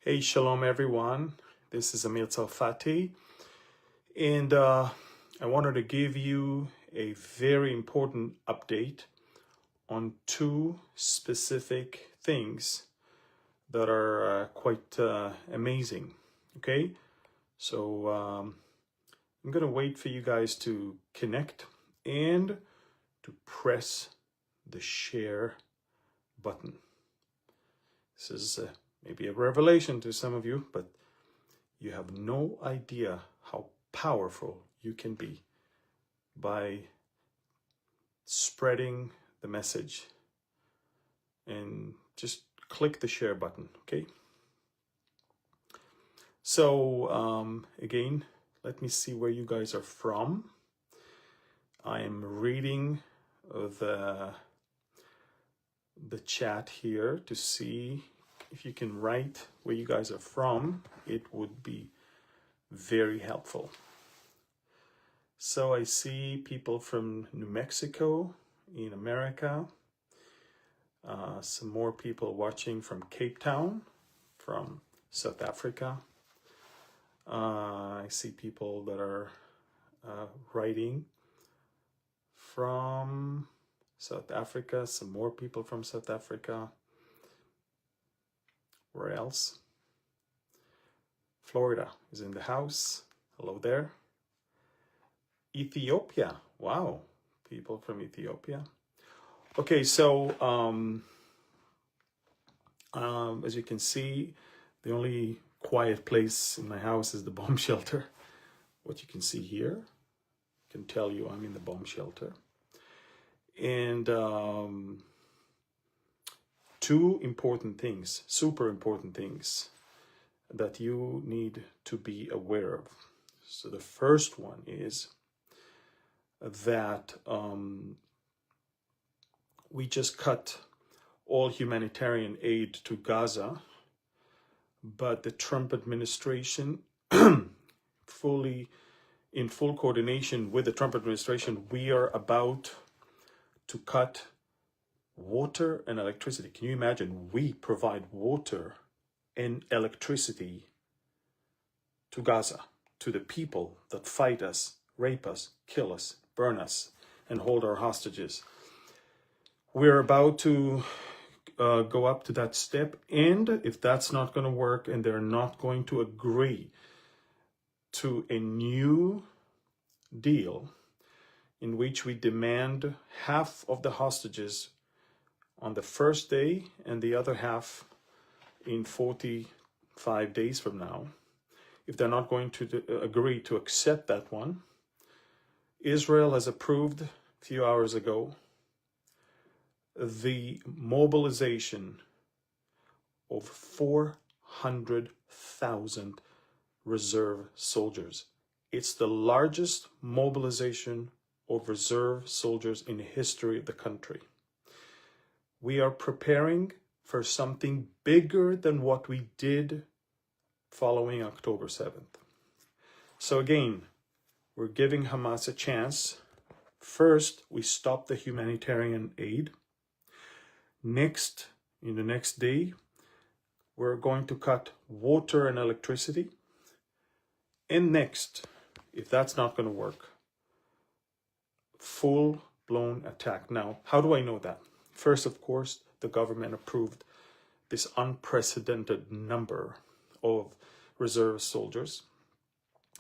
Hey, shalom everyone. This is Amir Tsarfati, and I wanted to give you a very important update on two specific things that are quite amazing. Okay, so I'm gonna wait for you guys to connect and to press the share button. This is maybe a revelation to some of you, but you have no idea how powerful you can be by spreading the message. And just click the share button, okay? So again, let me see where you guys are from. I am reading the chat here to see if you can write where you guys are from. It would be very helpful. So I see people from New Mexico in America, some more people watching from Cape Town, from South Africa. I see people that are writing from South Africa, some more people from South Africa. Where else? Florida is in the house. Hello there. Ethiopia. Wow, people from Ethiopia. Okay, so as you can see, the only quiet place in my house is the bomb shelter. What you can see here can tell you I'm in the bomb shelter. And two important things, super important things that you need to be aware of. So the first one is that we just cut all humanitarian aid to Gaza, but the Trump administration, in full coordination with the Trump administration, we are about to cut water and electricity. Can you imagine? We provide water and electricity to Gaza, to the people that fight us, rape us, kill us, burn us, and hold our hostages. We're about to go up to that step, and if that's not going to work and they're not going to agree to a new deal in which we demand half of the hostages on the first day and the other half in 45 days from now, if they're not going to agree to accept that one, Israel has approved a few hours ago the mobilization of 400,000 reserve soldiers. It's the largest mobilization of reserve soldiers in the history of the country. We are preparing for something bigger than what we did following October 7th. So again, we're giving Hamas a chance. First, we stop the humanitarian aid. Next, in the next day, we're going to cut water and electricity. And next, if that's not going to work, full-blown attack. Now, how do I know that? First, of course, the government approved this unprecedented number of reserve soldiers.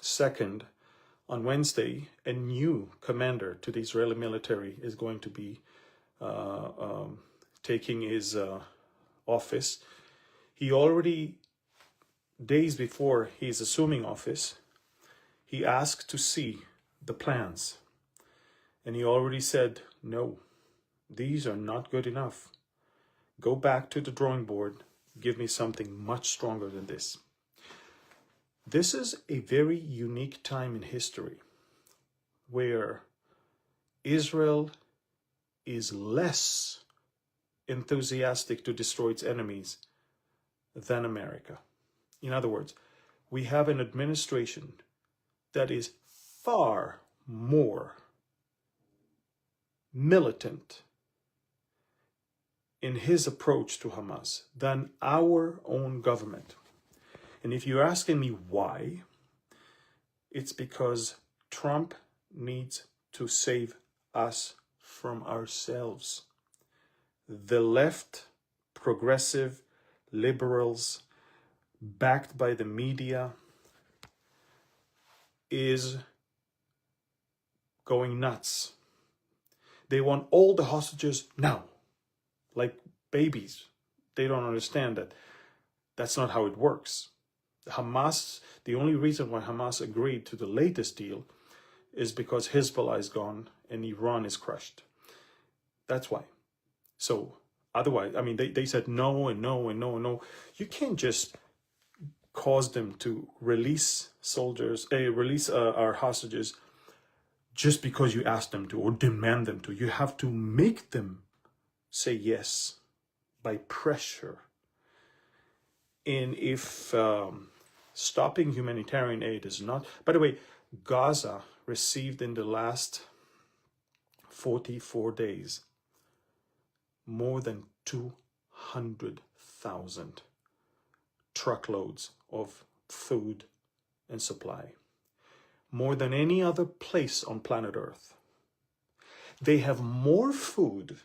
Second, on Wednesday, a new commander to the Israeli military is going to be taking his office. He already, days before he's assuming office, he asked to see the plans. And he already said, no, these are not good enough. Go back to the drawing board. Give me something much stronger than this. This is a very unique time in history where Israel is less enthusiastic to destroy its enemies than America. In other words, we have an administration that is far more militant in his approach to Hamas than our own government. And if you're asking me why, it's because Trump needs to save us from ourselves. The left, progressive, liberals, backed by the media, is going nuts. They want all the hostages now, like babies. They don't understand that that's not how it works. Hamas, the only reason why Hamas agreed to the latest deal is because Hezbollah is gone and Iran is crushed. That's why. So otherwise, I mean, they said no and no and no and no. You can't just cause them to release soldiers, release our hostages just because you ask them to or demand them to. You have to make them say yes by pressure. And if stopping humanitarian aid is not, by the way, Gaza received in the last 44 days more than 200,000 truckloads of food and supply, more than any other place on planet Earth. They have more food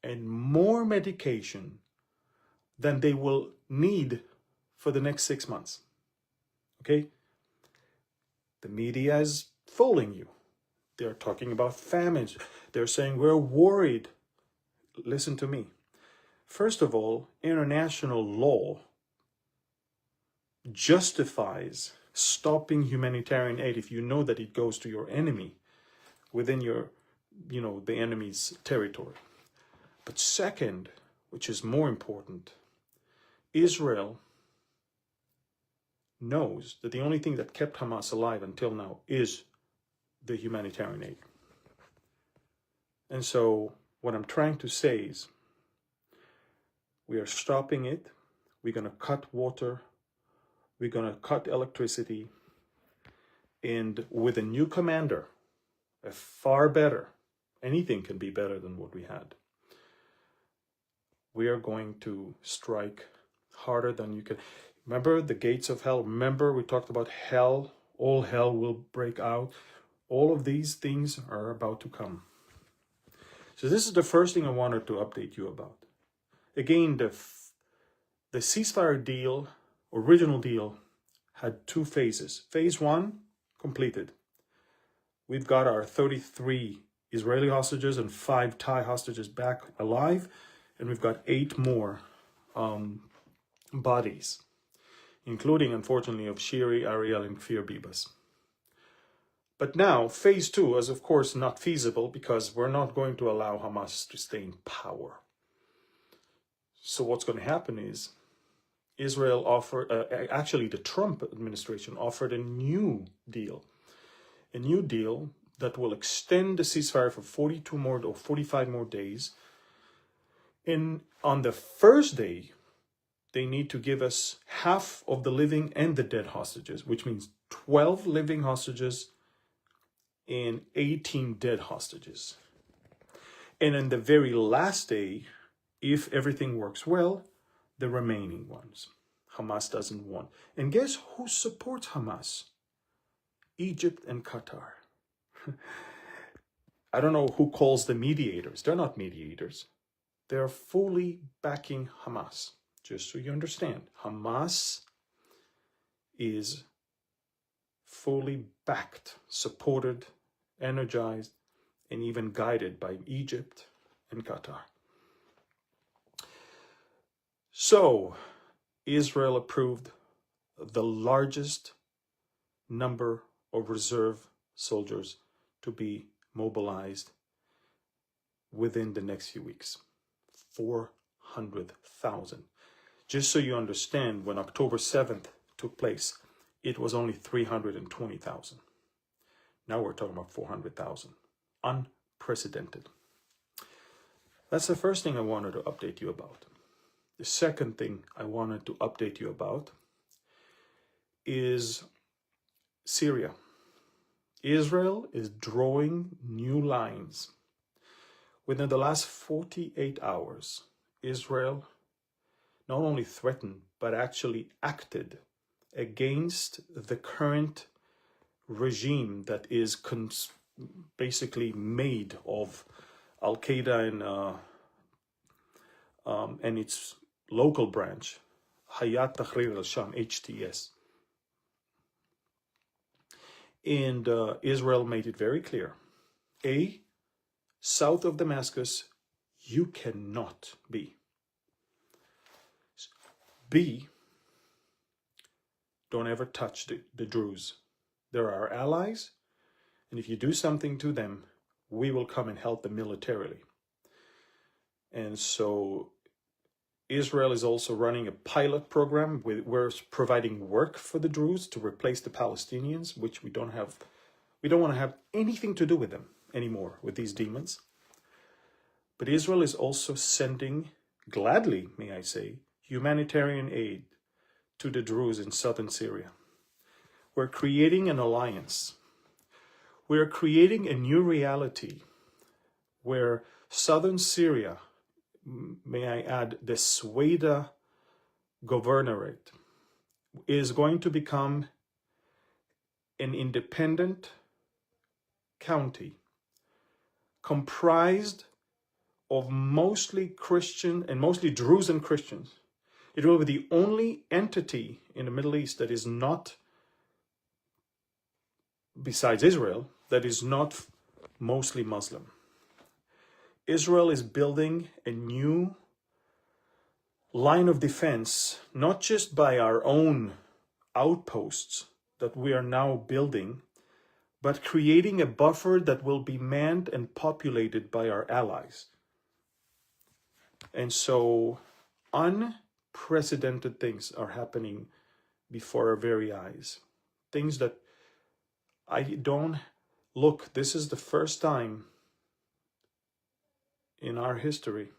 and more medication than they will need for the next 6 months. Okay? The media is fooling you. They're talking about famines. They're saying we're worried. Listen to me. First of all, international law justifies stopping humanitarian aid if you know that it goes to your enemy within your, the enemy's territory. But second, which is more important, Israel knows that the only thing that kept Hamas alive until now is the humanitarian aid. And so what I'm trying to say is we are stopping it. We're going to cut water. We're going to cut electricity. And with a new commander, a far better, anything can be better than what we had, we are going to strike harder than you can. Remember the gates of hell? Remember we talked about hell? All hell will break out. All of these things are about to come. So this is the first thing I wanted to update you about. Again, the ceasefire deal, original deal, had two phases. Phase one, completed. We've got our 33 Israeli hostages and 5 Thai hostages back alive, and we've got 8 more bodies, including, unfortunately, of Shiri, Ariel, and Kfir Bibas. But now, phase two is, of course, not feasible because we're not going to allow Hamas to stay in power. So what's going to happen is Israel offered, actually the Trump administration offered a new deal that will extend the ceasefire for 42 more or 45 more days. And on the first day, they need to give us half of the living and the dead hostages, which means 12 living hostages and 18 dead hostages. And on the very last day, if everything works well, the remaining ones. Hamas doesn't want. And guess who supports Hamas? Egypt and Qatar. I don't know who calls them mediators. They're not mediators. They're fully backing Hamas. Just so you understand, Hamas is fully backed, supported, energized, and even guided by Egypt and Qatar. So, Israel approved the largest number of reserve soldiers to be mobilized within the next few weeks. 400,000. Just so you understand, when October 7th took place, it was only 320,000. Now we're talking about 400,000. Unprecedented. That's the first thing I wanted to update you about. The second thing I wanted to update you about is Syria. Israel is drawing new lines. Within the last 48 hours, Israel not only threatened, but actually acted against the current regime that is basically made of Al-Qaeda and its local branch, Hayat Tahrir al-Sham, HTS. And Israel made it very clear. A, south of Damascus, you cannot be. B, don't ever touch the Druze. They're our allies, and if you do something to them, we will come and help them militarily. And so Israel is also running a pilot program. We're providing work for the Druze to replace the Palestinians, which we don't want to have anything to do with them anymore, with these demons. But Israel is also sending, gladly, may I say, humanitarian aid to the Druze in southern Syria. We're creating an alliance. We're creating a new reality where southern Syria, may I add, the Sweda governorate, is going to become an independent county comprised of mostly Christian and mostly Druze and Christians. It will be the only entity in the Middle East that is not, besides Israel, that is not mostly Muslim. Israel is building a new line of defense, not just by our own outposts that we are now building, but creating a buffer that will be manned and populated by our allies. And so unprecedented things are happening before our very eyes. Things that look, this is the first time in our history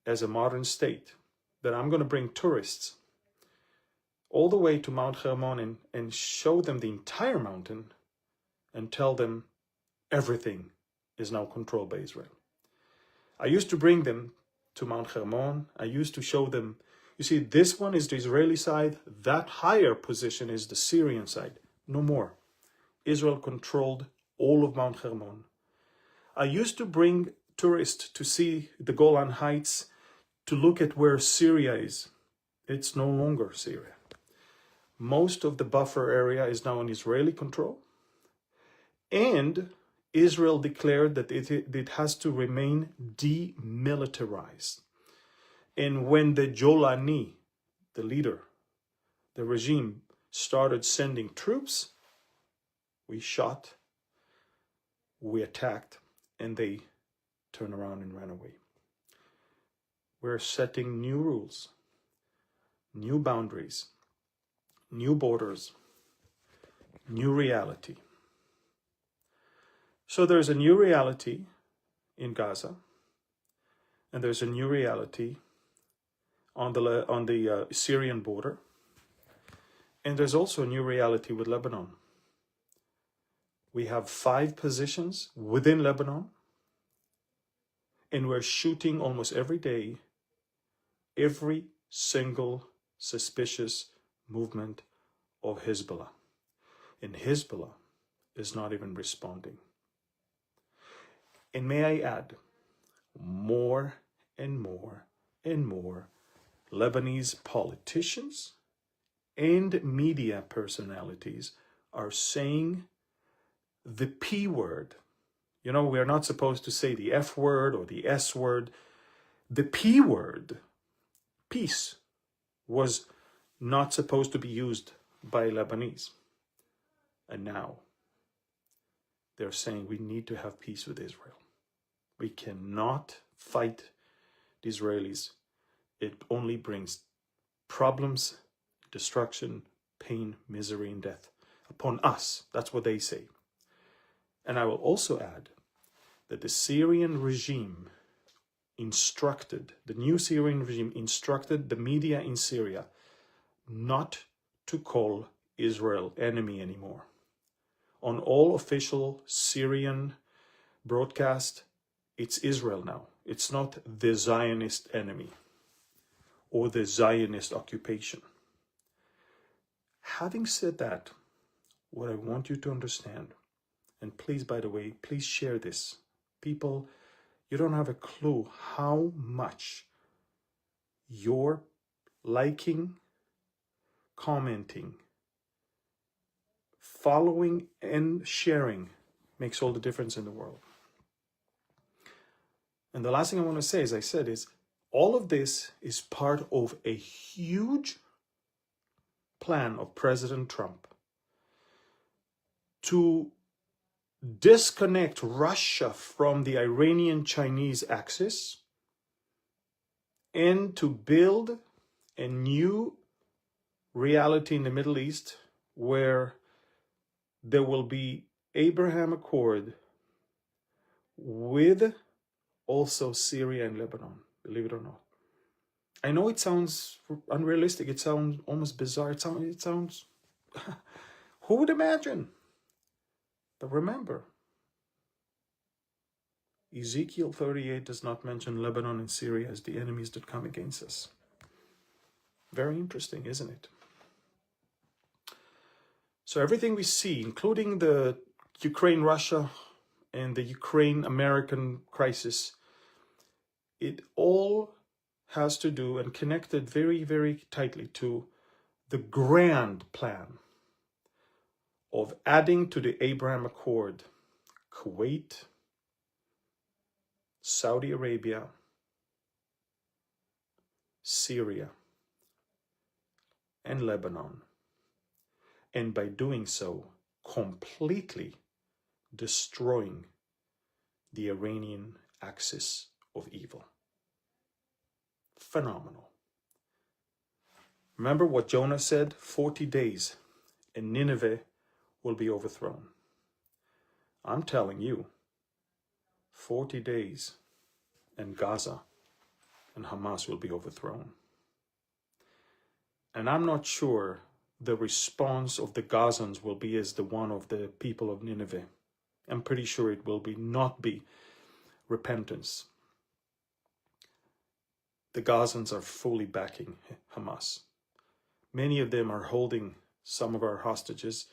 as a modern state that I'm going to bring tourists all the way to Mount Hermon and show them the entire mountain and tell them everything is now controlled by Israel. I used to bring them to Mount Hermon. I used to show them, you see, this one is the Israeli side. That higher position is the Syrian side. No more. Israel controlled all of Mount Hermon. I used to bring tourists to see the Golan Heights, to look at where Syria is. It's no longer Syria. Most of the buffer area is now in Israeli control. And Israel declared that it has to remain demilitarized. And when the Jolani, the leader, the regime, started sending troops, we shot, we attacked, and they turned around and ran away. We're setting new rules, new boundaries, new borders, new reality. So there's a new reality in Gaza, and there's a new reality on the Syrian border, and there's also a new reality with Lebanon. We have 5 positions within Lebanon, and we're shooting almost every day every single suspicious movement of Hezbollah. And Hezbollah is not even responding. And may I add, more and more and more Lebanese politicians and media personalities are saying the P word. You know, we're not supposed to say the F word or the S word. The P word, peace, was not supposed to be used by Lebanese. And now they're saying we need to have peace with Israel. We cannot fight the Israelis. It only brings problems, destruction, pain, misery, and death upon us. That's what they say. And I will also add that the Syrian regime the new Syrian regime instructed the media in Syria not to call Israel enemy anymore. On all official Syrian broadcast, it's Israel now. It's not the Zionist enemy or the Zionist occupation. Having said that, what I want you to understand, and please, by the way, please share this. People, you don't have a clue how much your liking, commenting, following, and sharing makes all the difference in the world. And the last thing I want to say, as I said, is all of this is part of a huge plan of President Trump to disconnect Russia from the Iranian-Chinese axis and to build a new reality in the Middle East where there will be Abraham Accord with also Syria and Lebanon, believe it or not. I know it sounds unrealistic, it sounds almost bizarre, it sounds who would imagine? But remember, Ezekiel 38 does not mention Lebanon and Syria as the enemies that come against us. Very interesting, isn't it? So everything we see, including the Ukraine-Russia and the Ukraine-American crisis, it all has to do and connected very, very tightly to the grand plan of adding to the Abraham Accord Kuwait, Saudi Arabia, Syria, and Lebanon. And by doing so, completely destroying the Iranian axis of evil. Phenomenal. Remember what Jonah said? 40 days and Nineveh will be overthrown. I'm telling you, 40 days and Gaza and Hamas will be overthrown. And I'm not sure the response of the Gazans will be as the one of the people of Nineveh. I'm pretty sure it will not be repentance. The Gazans are fully backing Hamas. Many of them are holding some of our hostages,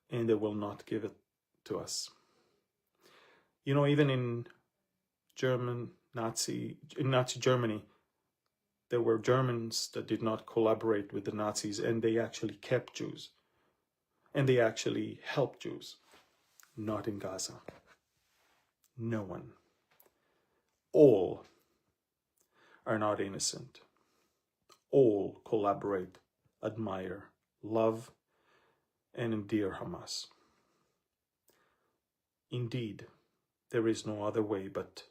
and they will not give it to us. You know, even in Nazi Germany, there were Germans that did not collaborate with the Nazis, and they actually kept Jews. And they actually helped Jews. Not in Gaza. No one. All are not innocent. All collaborate, admire, love, and endear Hamas. Indeed, there is no other way but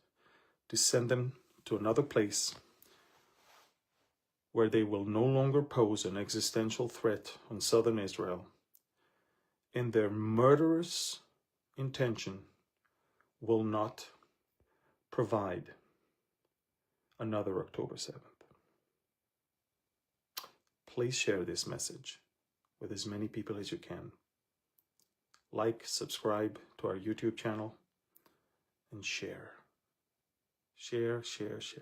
to send them to another place where they will no longer pose an existential threat on southern Israel, and their murderous intention will not provide another October 7th. Please share this message with as many people as you can. Like, subscribe to our YouTube channel, and share. Share, share, share.